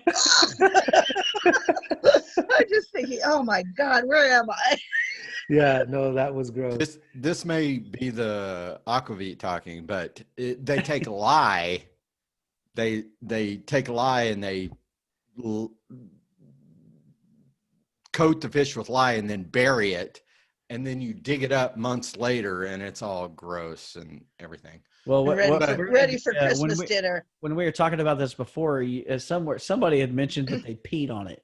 I'm just thinking, oh my God, where am I? Yeah, no, that was gross. This may be the Aquavit talking, but they take lye. They take lye and they coat the fish with lye and then bury it, and then you dig it up months later and it's all gross and everything. Well, Ready for Christmas dinner. When we were talking about this before, somebody had mentioned that they peed on it.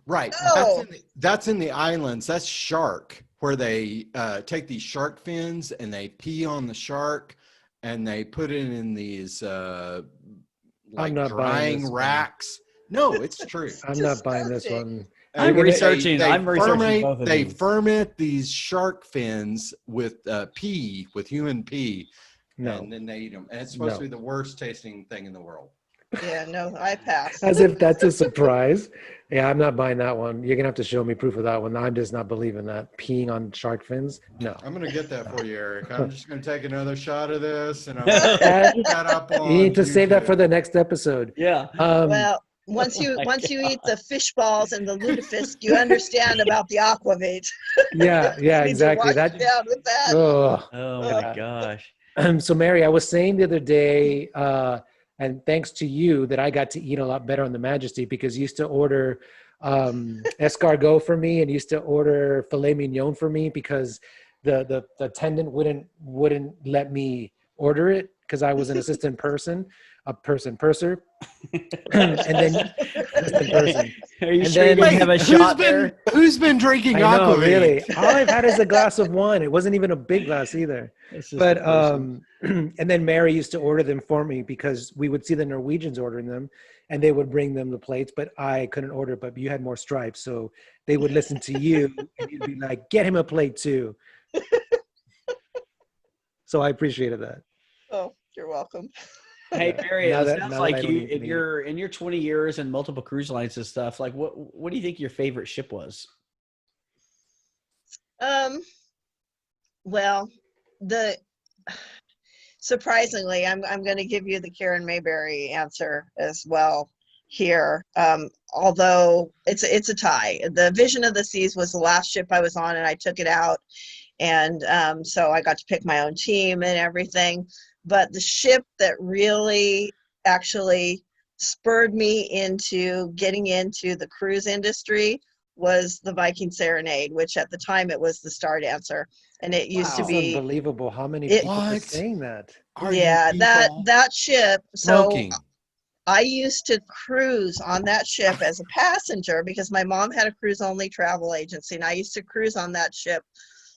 Right. Oh. That's in the islands. That's shark, where they take these shark fins and they pee on the shark and they put it in these like drying racks. No, it's true. I'm not buying this one. I'm researching both of They these. ferment these shark fins with human pee, No. and then they eat them. And it's supposed to be the worst tasting thing in the world. Yeah, no, I pass. As if that's a surprise. Yeah, I'm not buying that one. You're going to have to show me proof of that one. I'm just not believing that. Peeing on shark fins? No. I'm going to get that for you, Eric. I'm just going to take another shot of this, and I'm going to put that up on You need to save that YouTube. for the next episode. Yeah. Well, once you eat the fish balls and the lutefisk, you understand about the aquavit. Yeah, exactly. Down with that. Oh my gosh. So Mary, I was saying the other day, and thanks to you, that I got to eat a lot better on the Majesty, because you used to order escargot for me and used to order filet mignon for me, because the attendant wouldn't let me order it because I was an assistant purser. And then assistant person. Are you And sure you then- didn't have a shot there? Who's been drinking I know, Aquavit? really. All I've had is a glass of wine. It wasn't even a big glass either. But and then Mary used to order them for me, because we would see the Norwegians ordering them and they would bring them the plates, but I couldn't order, but you had more stripes. So they would listen to you and you'd be like, get him a plate too. So I appreciated that. Oh, you're welcome. Hey, Mary, Now it that- sounds now that like I don't you, eat in meat. your 20 years and multiple cruise lines and stuff, like what do you think your favorite ship was? Well, surprisingly, I'm going to give you the Karen Mayberry answer as well here. Although it's a tie. The Vision of the Seas was the last ship I was on, and I took it out, and so I got to pick my own team and everything. But the ship that really actually spurred me into getting into the cruise industry was the Viking Serenade, which at the time it was the Star Dancer, and it used to It's be unbelievable how many It- people are What? saying that. Are you that people that ship. So smoking? I used to cruise on that ship as a passenger because my mom had a cruise only travel agency, and I used to cruise on that ship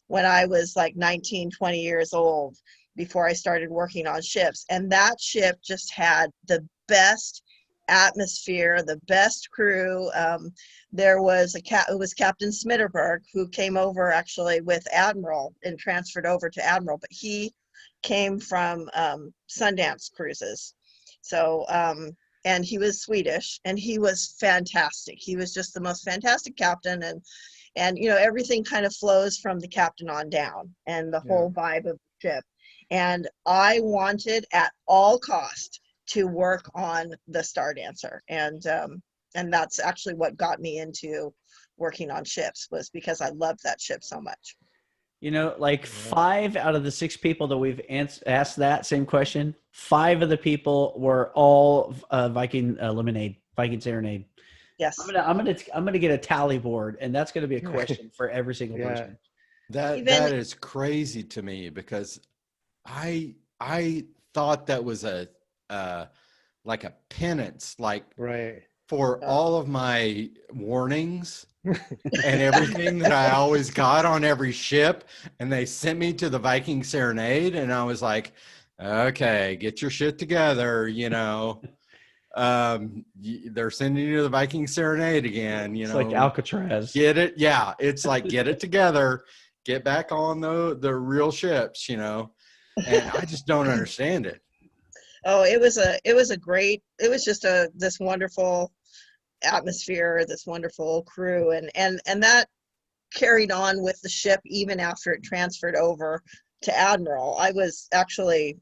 when I was like 19, 20 years old, before I started working on ships. And that ship just had the best atmosphere, the best crew. There was it was Captain Smitterberg, who came over actually with Admiral and transferred over to Admiral, but he came from Sundance Cruises. So, and he was Swedish, and he was fantastic. He was just the most fantastic captain, and everything kind of flows from the captain on down, and the whole vibe of the ship. And I wanted at all cost to work on the Star Dancer, and that's actually what got me into working on ships, was because I loved that ship so much. Like 5 out of the 6 people that we've asked that same question, 5 of the people were all Viking Serenade. Yes. I'm gonna get a tally board, and that's gonna be a question for every single person. That is crazy to me, because I thought that was a like a penance, like Right. for all of my warnings and everything that I always got on every ship, and they sent me to the Viking Serenade, and I was like, okay, get your shit together, they're sending you to the Viking Serenade again, It's like Alcatraz. Get it? Yeah, it's like, get it together, get back on the real ships, and I just don't understand it. Oh, it was just this wonderful atmosphere, this wonderful crew, and that carried on with the ship even after it transferred over to Admiral. I was actually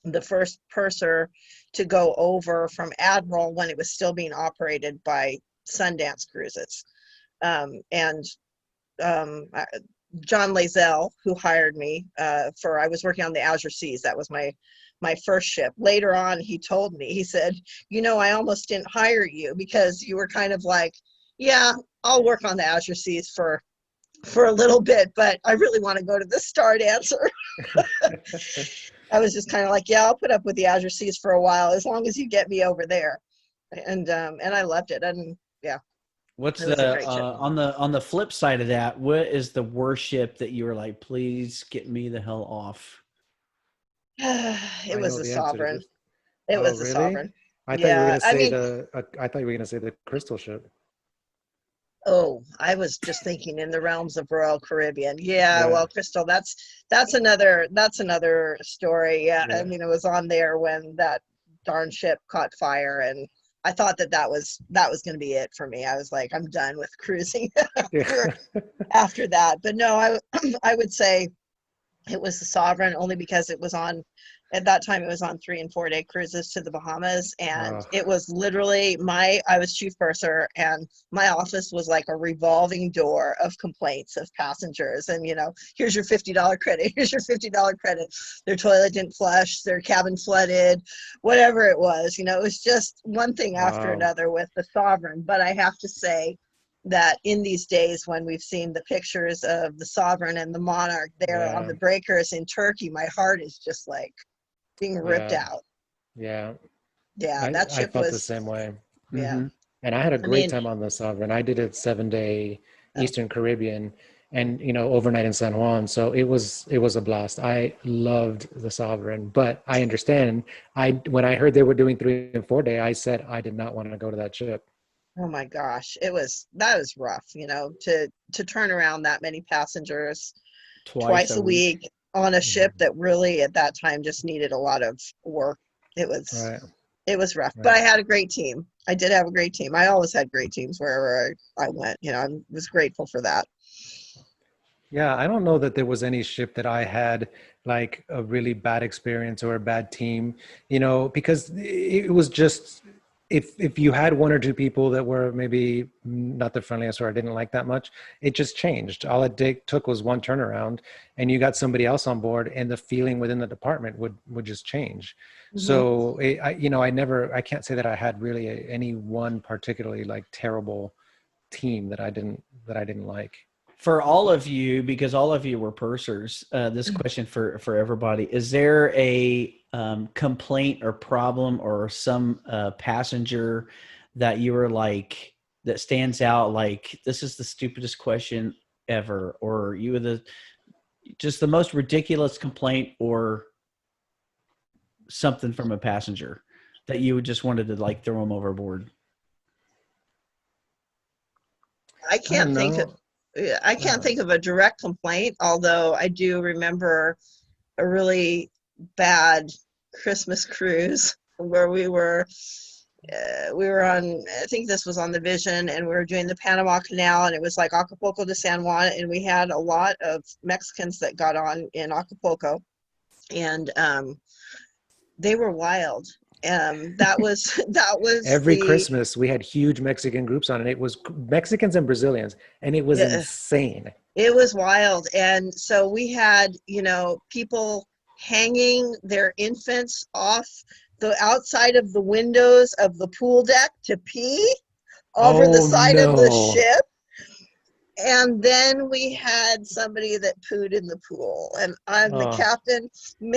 the first purser to go over from Admiral when it was still being operated by Sundance Cruises. And John Lazell, who hired me I was working on the Azure Seas. That was my first ship. Later on, he told me, he said, I almost didn't hire you because you were kind of like, yeah, I'll work on the Azure Seas for a little bit, but I really want to go to the Star Dancer. I was just kind of like, yeah, I'll put up with the Azure Seas for a while as long as you get me over there. And I loved it. And yeah. What's It was a great ship. on the flip side of that? What is the worst ship that you were like, please get me the hell off? It I was know the the answer to Sovereign. this. It Oh, was the really? Sovereign. I thought you were Yeah, gonna I say mean, I thought you were gonna say the crystal ship. oh, I was just thinking in the realms of Royal Caribbean. Yeah, Yeah, well, Crystal, that's another story. Yeah, I yeah, mean, it was on there when that darn ship caught fire, and I thought that was going to be it for me. I was like, I'm done with cruising yeah. after that. But no, I would say it was the Sovereign, only because it was on, at that time, it was on 3 and 4 day cruises to the Bahamas. And Oh, it was literally I was chief purser, and my office was like a revolving door of complaints of passengers. And, here's your $50 credit. Here's your $50 credit. Their toilet didn't flush, their cabin flooded, whatever it was. It was just one thing after wow. another with the Sovereign. But I have to say, that in these days when we've seen the pictures of the Sovereign and the Monarch there on Yeah, the breakers in Turkey, my heart is just like being ripped yeah, out. yeah. Yeah, I that I ship felt the was, same way. yeah. Mm-hmm. And I had a I great mean, time on the Sovereign. I did a 7 day oh, Eastern Caribbean and overnight in San Juan. So it was a blast. I loved the Sovereign, but I understand. When I heard they were doing 3 and 4 day, I said I did not want to go to that ship. oh my gosh, that was rough, to turn around that many passengers Twice twice a a week. week on a ship Mhm. that really at that time just needed a lot of work. It was Right, it was rough, but right. I had a great team. I did have a great team. I always had great teams wherever I went. I was grateful for that. Yeah, I don't know that there was any ship that I had like a really bad experience or a bad team, because it was just if you had one or two people that were maybe not the friendliest or I didn't like that much, it just changed. All it took was one turnaround, and you got somebody else on board, and the feeling within the department would just change. Hmm. So I can't say that I had really any one particularly like terrible team that I didn't like. For all of you, because all of you were pursers, this question for everybody: is there a complaint or problem or some passenger that you were like that stands out? Like, this is the stupidest question ever, or you were just the most ridiculous complaint, or something from a passenger that you would just wanted to like throw them overboard? I I don't can't think of know. I can't think of a direct complaint, although I do remember a really bad Christmas cruise where we were on, I think this was on the Vision, and we were doing the Panama Canal, and it was like Acapulco to San Juan, and we had a lot of Mexicans that got on in Acapulco, and they were wild. That was that was Every the Christmas, we had huge Mexican groups on, and it was Mexicans and Brazilians, and it was yeah, insane. it was wild. And so we had, people hanging their infants off the outside of the windows of the pool deck to pee over the Oh side of the no. ship. And then we had somebody that pooed in the pool, and the Oh, captain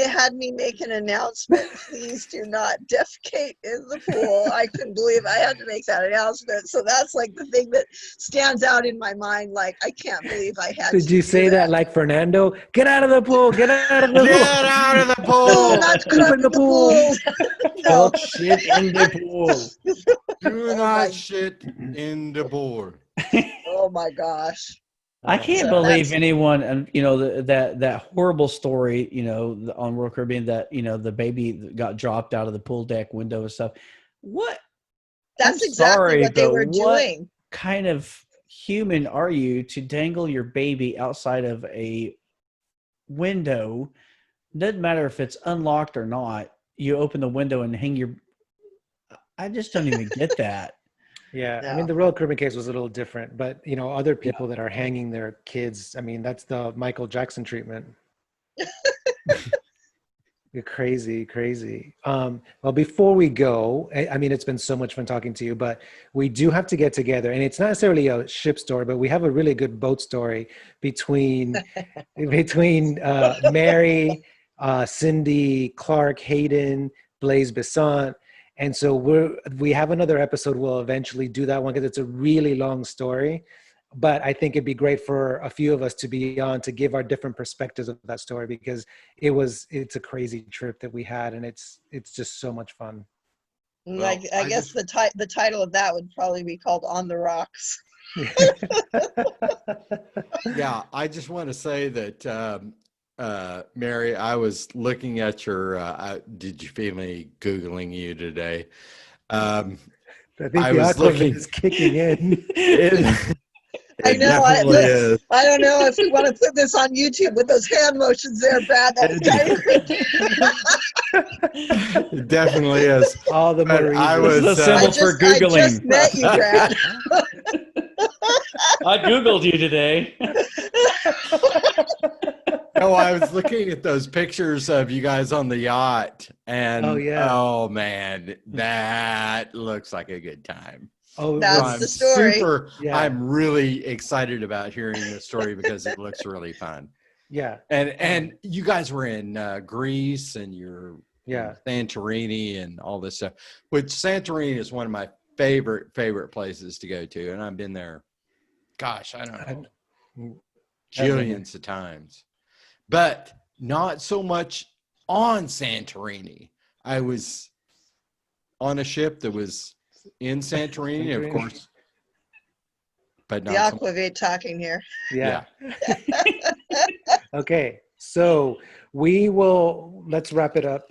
had me make an announcement: please do not defecate in the pool. I couldn't believe I had to make that announcement. So that's like the thing that stands out in my mind. Like, I can't believe I had did to you do say that that. like Fernando? Get out of the pool! Get out of the Get pool! out of the No, pool! not Poop crap in in the the pool! pool. No. Don't shit in the pool. Do Oh not my, shit in the board. oh my gosh. I Oh can't So man. believe that's, anyone, and that horrible story, on Royal Caribbean, that the baby got dropped out of the pool deck window and stuff. What? That's I'm exactly sorry, what they but were what doing. kind of human are you to dangle your baby outside of a window? Doesn't matter if it's unlocked or not. You open the window and hang your. I just don't even get that. Yeah, I mean No. the Royal Caribbean case was a little different, but other Yeah. people that are hanging their kids, I mean that's the Michael Jackson treatment. You're crazy, crazy. Well, before we go, I mean, it's been so much fun talking to you, but we do have to get together, and it's not necessarily a ship story, but we have a really good boat story between Mary, Cindy, Clark, Hayden, Blaise Besant, and so we have another episode. We'll eventually do that one because it's a really long story. But I think it'd be great for a few of us to be on to give our different perspectives of that story because it's a crazy trip that we had and it's just so much fun. Like Well, I guess the title of that would probably be called On the Rocks. Yeah, I just want to say that, Mary, I was looking at your, did you feel me Googling you today? I think I the was Aquavit looking, is kicking in. it, I it know. definitely is. I don't know if we want to put this on YouTube with those hand motions there, Brad. That was kind of creepy. It definitely is. All the more But I reason. This is a was, symbol for I just Googling. met you, Brad. I Googled you today. no, I was looking at those pictures of you guys on the yacht, and Oh, yeah. oh man, that looks like a good time. Oh, it That's was, the story. Yeah. I'm really excited about hearing this story because it looks really fun. yeah, And you guys were in Greece and you're yeah. in Santorini and all this stuff, which Santorini is one of my favorite places to go to, and I've been there. Gosh, I don't know, jillions of times, but not so much on Santorini. I was on a ship that was in Santorini, of course, but The not so much. Aquavit talking here. Yeah. Okay, so let's wrap it up.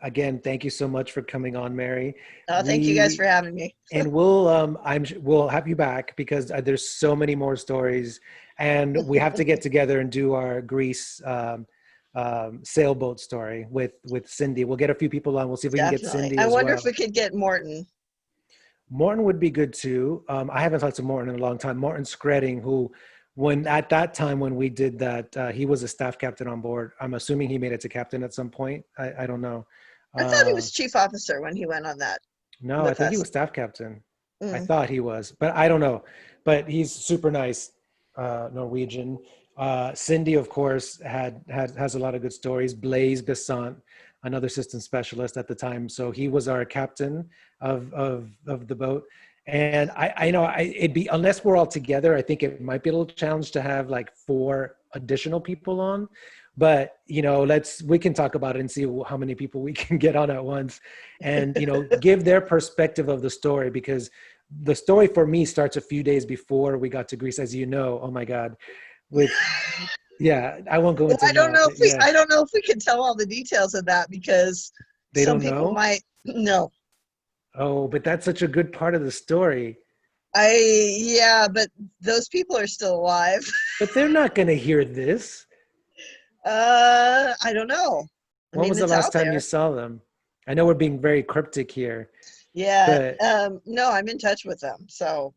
Again, thank you so much for coming on, Mary. Oh, thank you guys for having me. And we'll have you back because there's so many more stories, and we have to get together and do our Greece sailboat story with Cindy. We'll get a few people on. We'll see if we can get Definitely. Cindy I as wonder well. if we could get Morton. Morton would be good too. I haven't talked to Morton in a long time. Morton Skredding, who, at that time when we did that, he was a staff captain on board. I'm assuming he made it to captain at some point. I don't know. I thought he was chief officer when he went on that. No, I think he was staff captain. I Mm. thought he was, but I don't know. But he's super nice, Norwegian. Cindy, of course, has a lot of good stories. Blaise Besant, another assistant specialist at the time, so he was our captain of the boat. And I know it'd be, unless we're all together, I think it might be a little challenge to have like 4 additional people on. But we can talk about it and see how many people we can get on at once, and give their perspective of the story, because the story for me starts a few days before we got to Greece, as you know. Oh my God, I won't go into. I don't know if I don't know if we can tell all the details of that because They some don't people know? might no. Oh, but that's such a good part of the story. But those people are still alive. But they're not going to hear this. I don't know. When was the it's last out time there. you saw them? I know we're being very cryptic here, Yeah. but No, I'm in touch with them. So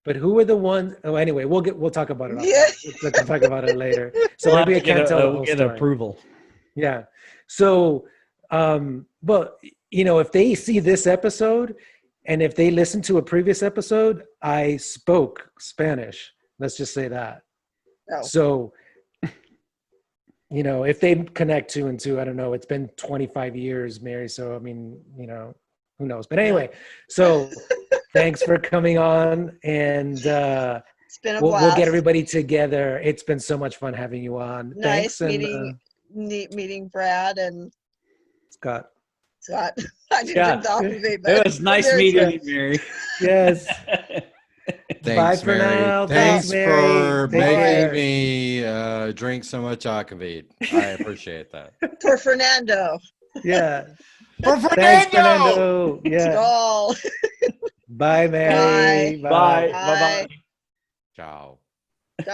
who were the ones? Oh, anyway, we'll talk about it. Yeah. We'll talk about it later. So We'll have maybe I to get can't tell the whole we'll get story. approval. Yeah. So, but if they see this episode, and if they listen to a previous episode, I spoke Spanish. Let's just say that. Oh. So, if they connect 2 and 2, I don't know. It's been 25 years, Mary. So, I mean, who knows? But anyway, so thanks for coming on, and it's been a we'll blast. get everybody together. It's been so much fun having you on. Nice Thanks, meeting Brad and Scott. Scott. I didn't Yeah. drink the Aquavit, but It was nice very meeting good. you, Mary. Yes. Thanks, Bye for Mary. now. Thanks Mary. for Take making care. me drink so much Aquavit. I appreciate that. For Fernando. Yeah. For Thanks, Fernando. Fernando. Yeah. Y'all. Bye, Mary. Bye. Bye. Bye. Bye. Bye. Ciao.